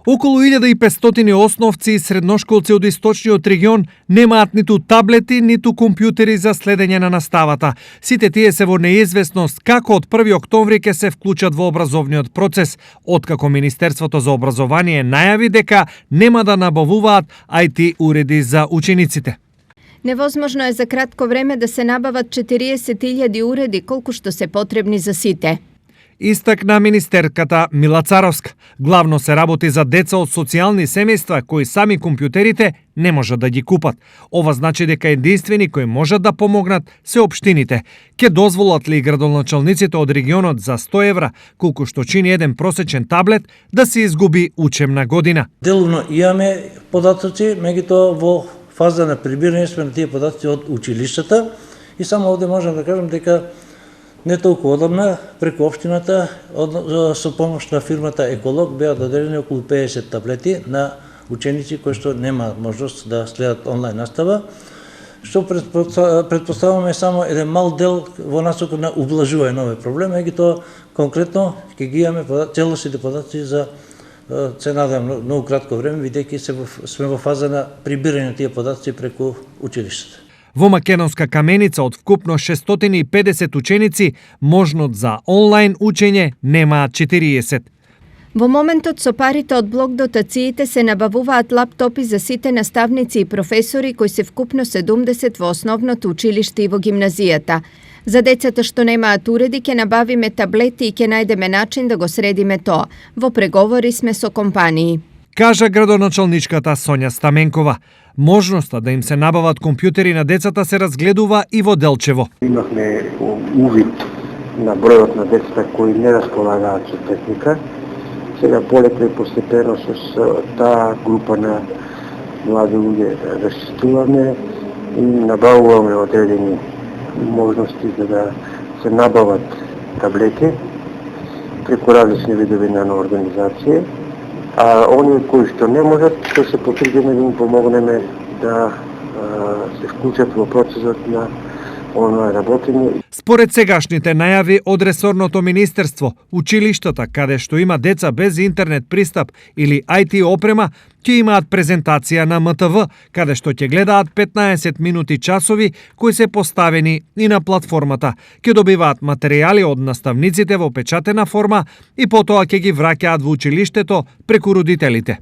Околу 1500 основци и средношколци од источниот регион немаат ниту таблети, ниту компјутери за следење на наставата. Сите тие се во неизвестност како од 1 октомври ќе се вклучат во образовниот процес, откако Министерството за образование најави дека нема да набавуваат IT уреди за учениците. Невозможно е за кратко време да се набават 40.000 уреди колку што се потребни за сите. Истакна министерката Мила Царовска. Главно се работи за деца од социјални семејства кои сами компјутерите не можат да ги купат. Ова значи дека единствени кои можат да помогнат се општините. Ке дозволат ли градоначалниците од регионот за 100 евра, колку што чини еден просечен таблет, да се изгуби учебна година? Делумно имаме податоци, меѓутоа во фаза на прибирање сме на тие податоци од училиштата и само овде можам да кажам дека не толку одамна, преку општината, со помош на фирмата Еколог, беа доделени околу 50 таблети на ученици кои што нема можност да следат онлайн настава, што предпоставуваме само еден мал дел во насока на ублажување на овој проблем, меѓутоа конкретно ќе ги имаме целосните податоци за се надевам многу кратко време, бидејќи сме во фаза на прибирање на тие податоци преку училиштата. Во Македонска Каменица од вкупно 650 ученици, можност за онлайн учење немаат 40. Во моментот со парите од блок дотациите се набавуваат лаптопи за сите наставници и професори кои се вкупно 70 во основното училиште и во гимназијата. За децата што немаат уреди ќе набавиме таблети и ќе најдеме начин да го средиме тоа. Во преговори сме со компании. Кажа градоначалничката Сонја Стаменкова. Можноста да им се набават компјутери на децата се разгледува и во Делчево. Имавме увид на бројот на децата кои не располагаат со техника. Сега полека и постепено со таа група на млади луѓе расчистуваме и набавуваме одредени можности за да се набават таблети преку различни видови на организација. А оние кои што не можат, ќе се потрудиме да им помогнеме да се вклучат во процесот на онлайн работење. Според сегашните најави од ресорното министерство, училиштата каде што има деца без интернет пристап или IT опрема, ќе имаат презентација на МТВ, каде што ќе гледаат 15 минути часови кои се поставени и на платформата. Ќе добиваат материјали од наставниците во печатена форма и потоа ќе ги враќаат во училиштето преку родителите.